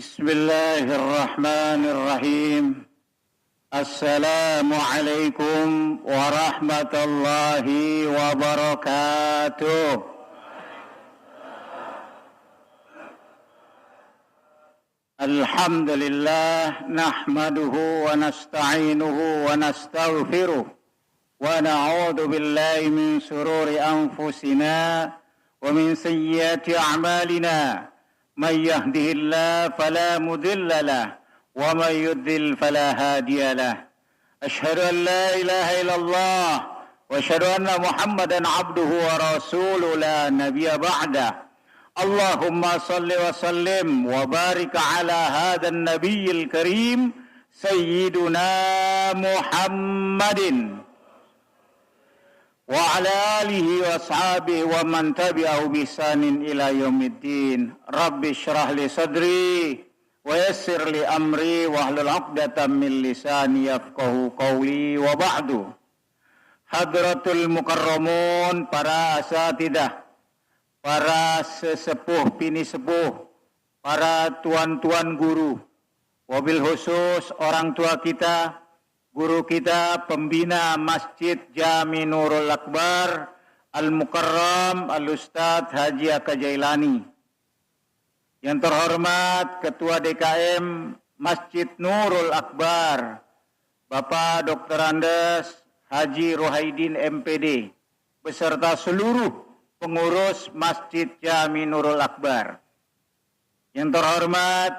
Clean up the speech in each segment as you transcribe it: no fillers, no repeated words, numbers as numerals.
Bismillahirrahmanirrahim. Assalamualaikum warahmatullahi wabarakatuh. Alhamdulillah nahmaduhu wa nasta'inuhu wa nastaghfiruh wa na'udzu billahi min shururi anfusina wa min sayyiati a'malina. من يهده الله فلا مضل له ومن يضلل فلا هادي له أشهد أن لا إله إلا الله وأشهد أن محمدا عبده ورسوله لا نبي بعده اللهم صل وسلم وبارك على هذا النبي الكريم سيدنا محمد وعلى آله وأصحابه ومن تبعه بإحسان إلى يوم الدين رب اشرح لي صدري ويسر لي أمري واحلل عقدة من لساني يفقهوا قولي وبعد Hadratul Mukarramun, para asatidah, para sesepuh bini sepuh, para tuan-tuan guru, wabil khusus orang tua kita, guru kita, pembina Masjid Jami Nurul Akbar, Al-Mukarram, Al-Ustadz Haji Aka Jailani. Yang terhormat Ketua DKM Masjid Nurul Akbar, Bapak Dr. Andes Haji Rohaidin MPD, beserta seluruh pengurus Masjid Jami Nurul Akbar. Yang terhormat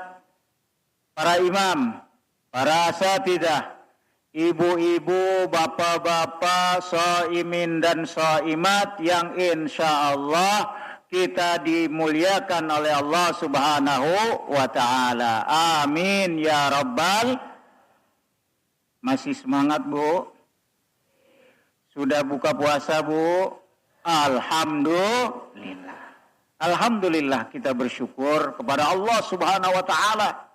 para imam, para asatidah, ibu-ibu, bapak-bapak, shaimin dan shaimat yang insya Allah kita dimuliakan oleh Allah Subhanahu wa Ta'ala. Amin ya Rabbal. Masih semangat, Bu? Sudah buka puasa, Bu? Alhamdulillah. Alhamdulillah, kita bersyukur kepada Allah Subhanahu wa Ta'ala.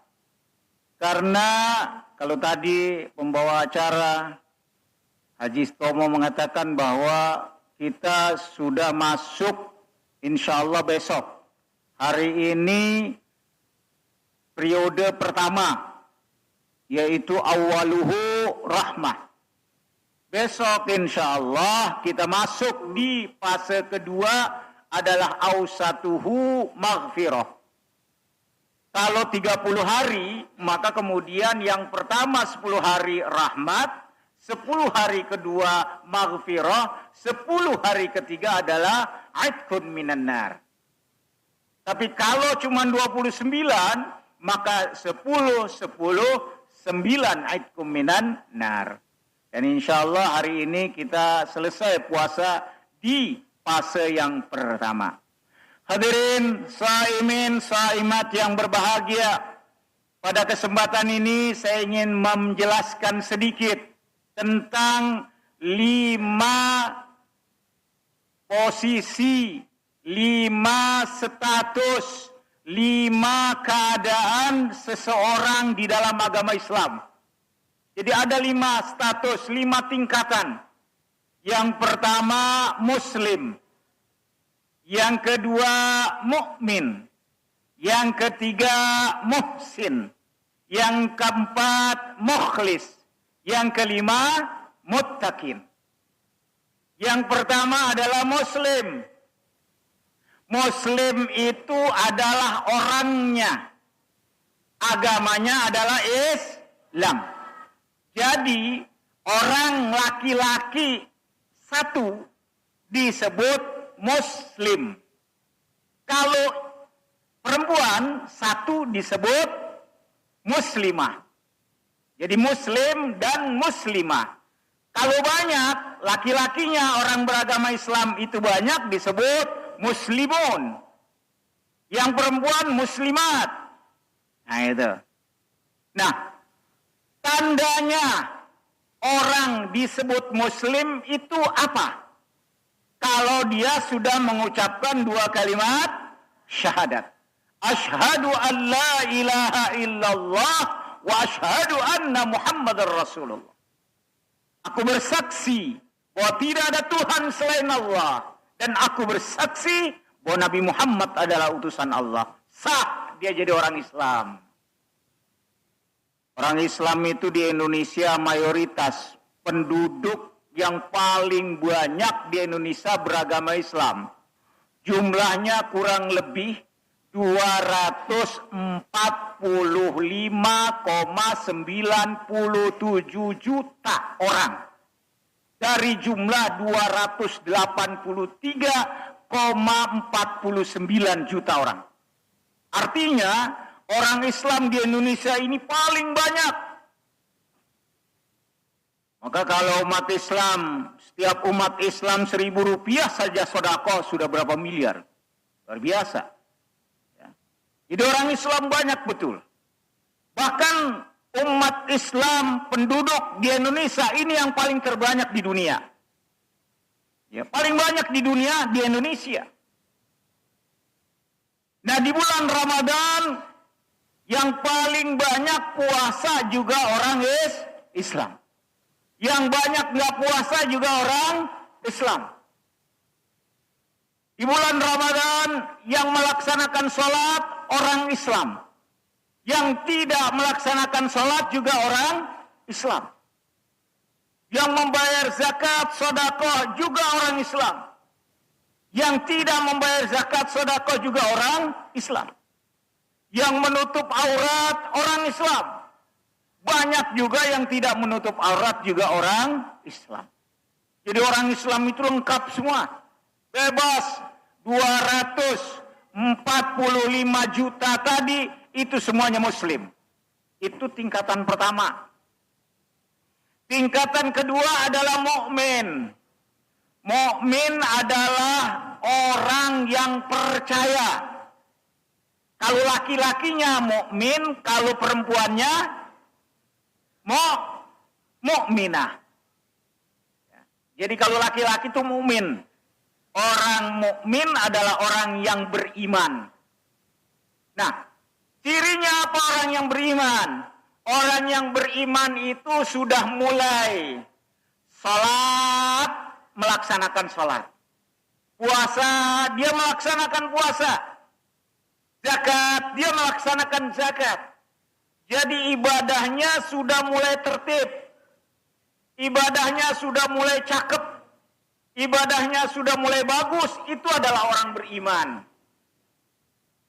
Karena kalau tadi pembawa acara Haji Stomo mengatakan bahwa kita sudah masuk insya Allah besok. Hari ini periode pertama, yaitu awaluhu rahmah. Besok insya Allah kita masuk di fase kedua adalah ausatuhu maghfirah. Kalau 30 hari, maka kemudian yang pertama 10 hari rahmat, 10 hari kedua maghfirah, 10 hari ketiga adalah aidkun minan nar. Tapi kalau cuma 29, maka 10, 9 aidkun minan nar. Dan insya Allah hari ini kita selesai puasa di fase yang pertama. Hadirin shaimin shaimat yang berbahagia, pada kesempatan ini saya ingin menjelaskan sedikit tentang 5 posisi, 5 status, 5 keadaan seseorang di dalam agama Islam. Jadi ada 5 status, 5 tingkatan. Yang pertama muslim. Yang kedua mukmin, yang ketiga muhsin, yang keempat mukhlis, yang kelima muttaqin. Yang pertama adalah muslim. Muslim itu adalah orangnya, agamanya adalah Islam. Jadi orang laki-laki satu disebut muslim. Kalau perempuan satu disebut muslimah. Jadi muslim dan muslimah. Kalau banyak laki-lakinya orang beragama Islam itu banyak disebut muslimun. Yang perempuan muslimat. Nah itu. Nah, tandanya orang disebut muslim itu apa? Kalau dia sudah mengucapkan 2 kalimat syahadat. Asyhadu an la ilaha illallah wa asyhadu anna Muhammadar Rasulullah. Aku bersaksi bahwa tidak ada Tuhan selain Allah. Dan aku bersaksi bahwa Nabi Muhammad adalah utusan Allah. Sah dia jadi orang Islam. Orang Islam itu di Indonesia mayoritas. Penduduk yang paling banyak di Indonesia beragama Islam. Jumlahnya kurang lebih 245,97 juta orang. Dari jumlah 283,49 juta orang. Artinya, orang Islam di Indonesia ini paling banyak. Maka kalau umat Islam, setiap umat Islam 1.000 rupiah saja sedekah sudah berapa miliar. Luar biasa. Ya. Jadi orang Islam banyak betul. Bahkan umat Islam penduduk di Indonesia ini yang paling terbanyak di dunia. Ya, paling banyak di dunia di Indonesia. Nah, di bulan Ramadan yang paling banyak puasa juga orang Islam. Yang banyak nggak puasa juga orang Islam. Di bulan Ramadan yang melaksanakan sholat orang Islam. Yang tidak melaksanakan sholat juga orang Islam. Yang membayar zakat, sedekah juga orang Islam. Yang tidak membayar zakat, sedekah juga orang Islam. Yang menutup aurat orang Islam. Banyak juga yang tidak menutup aurat juga orang Islam. Jadi orang Islam itu lengkap semua. Bebas. 245 juta tadi itu semuanya Muslim. Itu tingkatan pertama. Tingkatan kedua adalah mukmin. Mukmin adalah orang yang percaya. Kalau laki-lakinya mukmin, kalau perempuannya mukminah. Jadi kalau laki-laki itu mukmin. Orang mukmin adalah orang yang beriman. Nah, cirinya apa orang yang beriman? Orang yang beriman itu sudah mulai salat, melaksanakan salat. Puasa, dia melaksanakan puasa. Zakat, dia melaksanakan zakat. Jadi ibadahnya sudah mulai tertib. Ibadahnya sudah mulai cakep. Ibadahnya sudah mulai bagus. Itu adalah orang beriman.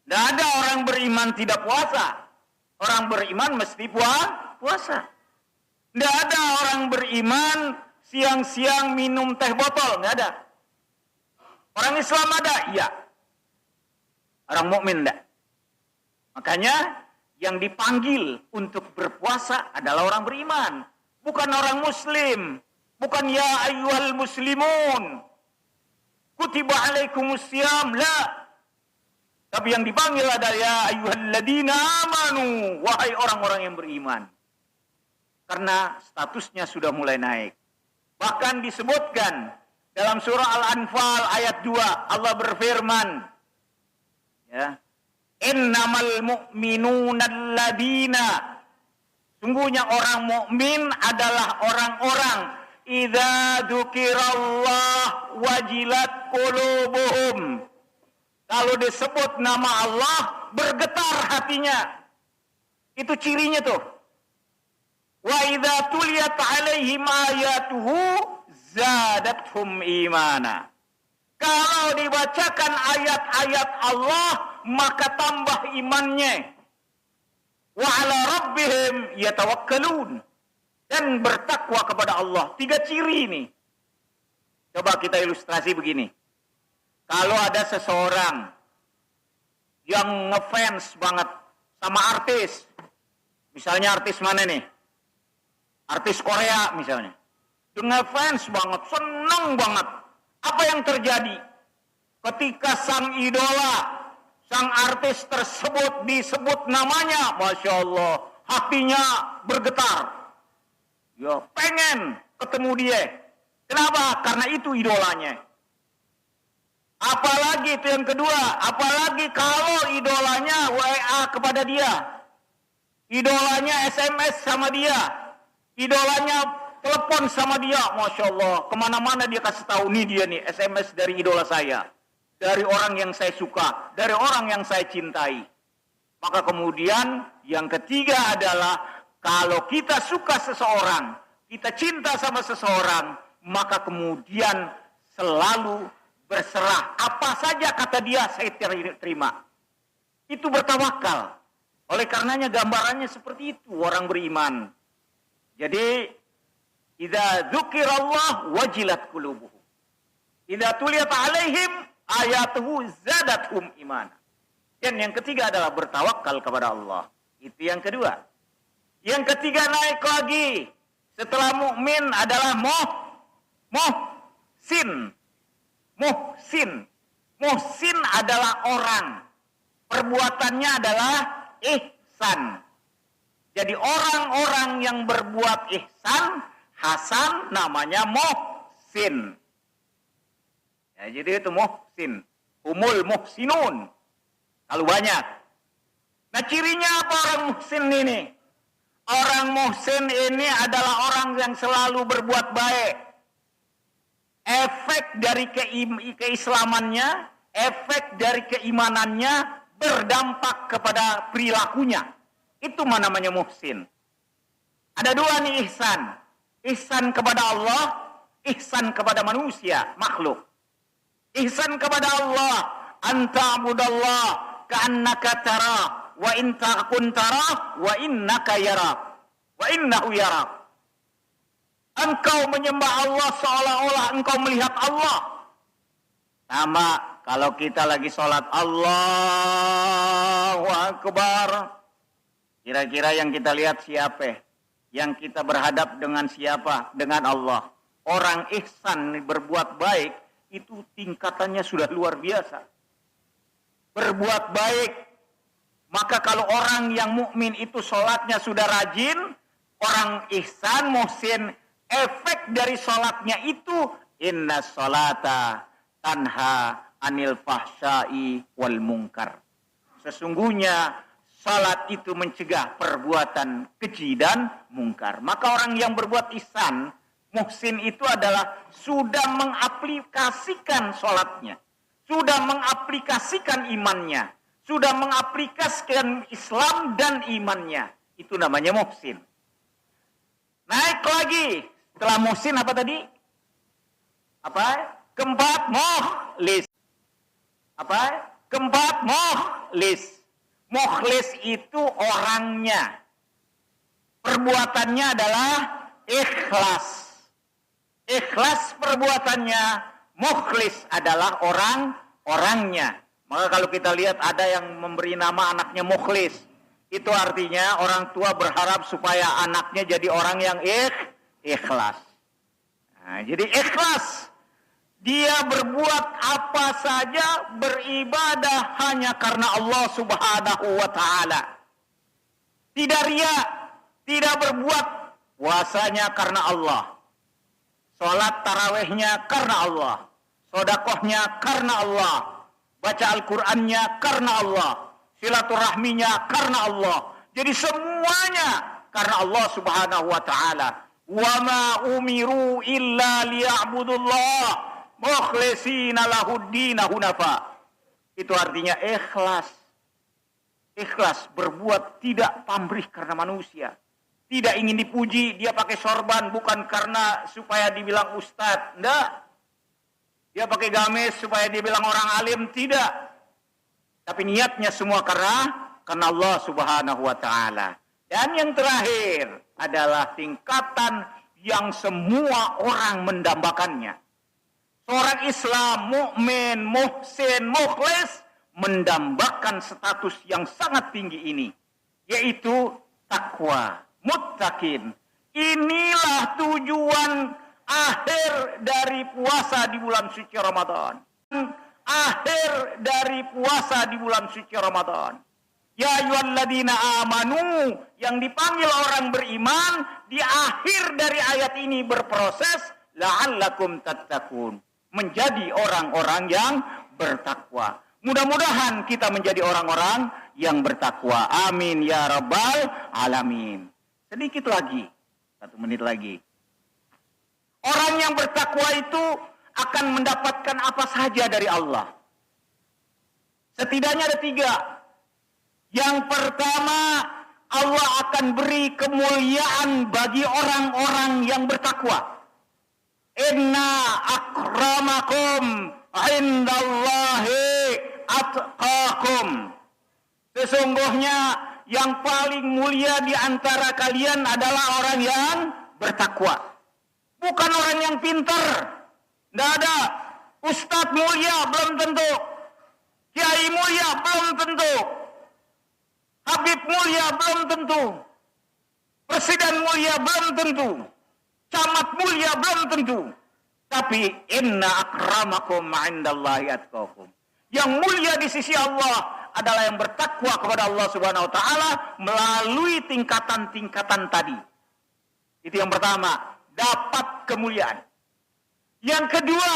Tidak ada orang beriman tidak puasa. Orang beriman mesti puasa. Tidak ada orang beriman siang-siang minum teh botol. Tidak ada. Orang Islam ada? Iya. Orang mukmin tidak. Makanya yang dipanggil untuk berpuasa adalah orang beriman. Bukan orang muslim. Bukan ya ayyuhal muslimun. Kutiba alaikumusiyam. La. Tapi yang dipanggil adalah ya ayyuhalladzina amanu. Wahai orang-orang yang beriman. Karena statusnya sudah mulai naik. Bahkan disebutkan dalam surah Al-Anfal ayat 2. Allah berfirman. Ya. Innamal mu'minuna alladzina. Sungguhnya orang mukmin adalah orang-orang idza dzukirallah wajilat qulubuhum. Kalau disebut nama Allah bergetar hatinya. Itu cirinya tuh. Wa idza tuliyat alaihim ayatuhu zadatuhum imana. Kalau dibacakan ayat-ayat Allah, maka tambah imannya. Wa ala rabbihim yatawakkalun. Dan bertakwa kepada Allah. 3 ciri ini. Coba kita ilustrasi begini. Kalau ada seseorang yang ngefans banget sama artis. Misalnya artis mana nih? Artis Korea misalnya. Dia ngefans banget, senang banget. Apa yang terjadi? Ketika sang idola, sang artis tersebut disebut namanya, Masya Allah, hatinya bergetar. Ya, pengen ketemu dia. Kenapa? Karena itu idolanya. Apalagi itu yang kedua, apalagi kalau idolanya WA kepada dia. Idolanya SMS sama dia. Idolanya telepon sama dia, Masya Allah. Kemana-mana dia kasih tahu, nih dia nih, SMS dari idola saya. Dari orang yang saya suka. Dari orang yang saya cintai. Maka kemudian yang ketiga adalah kalau kita suka seseorang, kita cinta sama seseorang, maka kemudian selalu berserah. Apa saja kata dia, saya terima. Itu bertawakal. Oleh karenanya gambarannya seperti itu orang beriman. Jadi, idza dzukirallah wajilat qulubuhum. Idza tuliyat alaihim ayatuhu zadathum imana. Dan yang ketiga adalah bertawakal kepada Allah. Itu yang kedua. Yang ketiga naik lagi. Setelah mukmin adalah muhsin. Muhsin. Muhsin adalah orang. Perbuatannya adalah ihsan. Jadi orang-orang yang berbuat ihsan, hasan namanya muhsin. Ya, jadi itu muhsin. Humul muhsinun. Kalau banyak. Nah, cirinya apa orang muhsin ini? Orang muhsin ini adalah orang yang selalu berbuat baik. Efek dari keislamannya, efek dari keimanannya berdampak kepada perilakunya. Itu namanya muhsin. Ada dua nih ihsan. Ihsan kepada Allah, ihsan kepada manusia, makhluk. Ihsan kepada Allah, anta'budallah ka'annaka tara wa in takun tara wa innaka yarak wa innahu yarak. Engkau menyembah Allah seolah-olah engkau melihat Allah. Sama kalau kita lagi sholat, Allahu Akbar. Kira-kira yang kita lihat siapa? Yang kita berhadap dengan siapa? Dengan Allah. Orang ihsan berbuat baik itu tingkatannya sudah luar biasa. Berbuat baik. Maka kalau orang yang mukmin itu sholatnya sudah rajin, orang ihsan, muhsin, efek dari sholatnya itu inna sholata tanha anil fahsyai wal munkar. Sesungguhnya salat itu mencegah perbuatan keji dan mungkar. Maka orang yang berbuat ihsan, muhsin itu adalah sudah mengaplikasikan salatnya, sudah mengaplikasikan imannya, sudah mengaplikasikan Islam dan imannya. Itu namanya muhsin. Naik lagi. Setelah muhsin apa tadi? Apa? Keempat, mukhlis. Apa? Keempat, mukhlis. Mukhlis itu orangnya. Perbuatannya adalah ikhlas. Ikhlas perbuatannya, mukhlis adalah orangnya. Maka kalau kita lihat ada yang memberi nama anaknya mukhlis, itu artinya orang tua berharap supaya anaknya jadi orang yang ikhlas. Nah, jadi ikhlas. Dia berbuat apa saja, beribadah hanya karena Allah Subhanahu wa ta'ala. Tidak ria, tidak berbuat puasanya karena Allah. Salat tarawihnya karena Allah. Sedekahnya karena Allah. Baca Al-Qur'annya karena Allah. Silaturahminya karena Allah. Jadi semuanya karena Allah Subhanahu wa ta'ala. Wa ma umiru illa liya'budullah mukhlishina lahud-din hunafa. Itu artinya ikhlas. Ikhlas berbuat tidak pamrih karena manusia. Tidak ingin dipuji, dia pakai sorban bukan karena supaya dibilang ustadz, enggak. Dia pakai gamis supaya dibilang orang alim, tidak. Tapi niatnya semua karena Allah Subhanahu wa ta'ala. Dan yang terakhir adalah tingkatan yang semua orang mendambakannya. Seorang Islam, mukmin, muhsin, mukhlis mendambakan status yang sangat tinggi ini, yaitu takwa, muttaqin. Inilah tujuan akhir dari puasa di bulan suci Ramadan. Akhir dari puasa di bulan suci Ramadan. Ya ayyuhalladzina amanu, yang dipanggil orang beriman di akhir dari ayat ini berproses la'allakum tattaqun, menjadi orang-orang yang bertakwa. Mudah-mudahan kita menjadi orang-orang yang bertakwa. Amin ya rabbal alamin. Sedikit lagi, 1 menit lagi. Orang yang bertakwa itu akan mendapatkan apa saja dari Allah. Setidaknya ada 3. Yang pertama, Allah akan beri kemuliaan bagi orang-orang yang bertakwa. Inna akramakum indallahi atqakum. Sesungguhnya yang paling mulia di antara kalian adalah orang yang bertakwa. Bukan orang yang pintar. Tidak ada. Ustadz mulia belum tentu. Kiai mulia belum tentu. Habib mulia belum tentu. Presiden mulia belum tentu. Camat mulia belum tentu. Tapi inna akramakum indallahi atqakum. Yang mulia di sisi Allah adalah yang bertakwa kepada Allah Subhanahu wa taala melalui tingkatan-tingkatan tadi. Itu yang pertama, dapat kemuliaan. Yang kedua,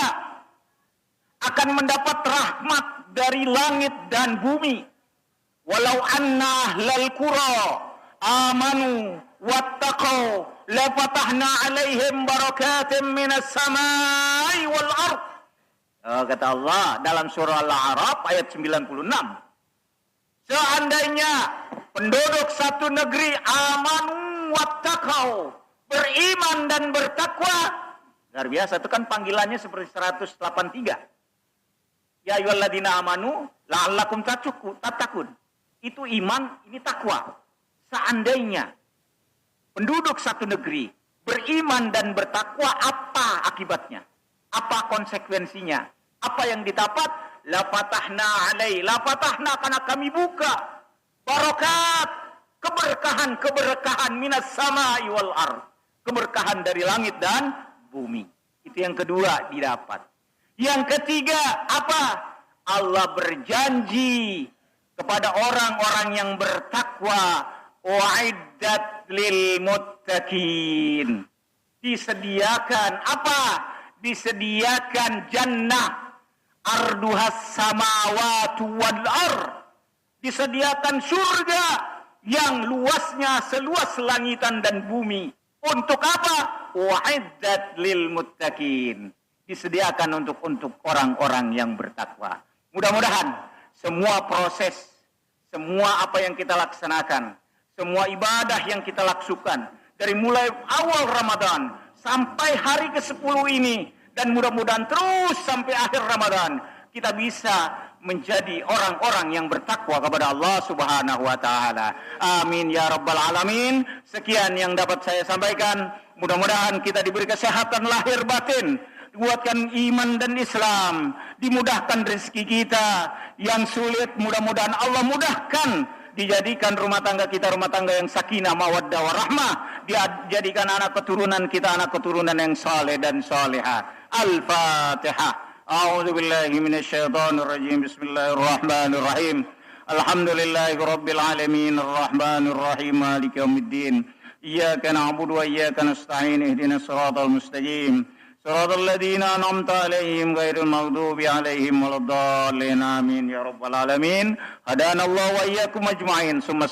akan mendapat rahmat dari langit dan bumi. Walau anna ahlal qura amanu wattaqau lafatahna alaihim barakatim minas samai wal ard. Kata Allah dalam surah Al-A'raf ayat 96. Seandainya penduduk satu negeri amanu wattaqau, beriman dan bertakwa, luar biasa, itu kan panggilannya seperti 183. Ya ayyuhalladzina amanu la'allakum tattaqun. Itu iman, ini takwa. Seandainya penduduk satu negeri beriman dan bertakwa, apa akibatnya? Apa konsekuensinya? Apa yang didapat? La fatahna karena kami buka barakat, keberkahan minas samai wal ard. Keberkahan dari langit dan bumi. Itu yang kedua didapat. Yang ketiga apa? Allah berjanji kepada orang-orang yang bertakwa, wa'iddat lil muttaqin. Disediakan apa? Disediakan jannah arduhas samawati wal ard. Disediakan surga yang luasnya seluas langitan dan bumi. Untuk apa? Wa'iddat lil muttaqin. Disediakan untuk orang-orang yang bertakwa. Mudah-mudahan semua proses, semua apa yang kita laksanakan, semua ibadah yang kita lakukan dari mulai awal Ramadan sampai hari ke-10 ini, dan mudah-mudahan terus sampai akhir Ramadan, kita bisa menjadi orang-orang yang bertakwa kepada Allah Subhanahu wa taala. Amin ya rabbal alamin. Sekian yang dapat saya sampaikan. Mudah-mudahan kita diberi kesehatan lahir batin, dikuatkan iman dan Islam, dimudahkan rezeki kita yang sulit, mudah-mudahan Allah mudahkan, dijadikan rumah tangga kita rumah tangga yang sakinah mawaddah warahmah, dijadikan anak keturunan kita anak keturunan yang saleh dan salihah. Al-Fatihah. A'udzubillahi minasyaitonirrajim. Bismillahirrahmanirrahim. Alhamdulillahirabbil alamin arrahmanirrahim maliki yaumiddin. Iyyaka na'budu wa iyyaka nasta'in ihdinas siratal mustaqim. Siratal ladzina an'amta 'alaihim ghairil maghdubi 'alaihim waladdallin. Amin ya rabbal alamin. Hadanallahu wa iyyakum ajma'in. Summa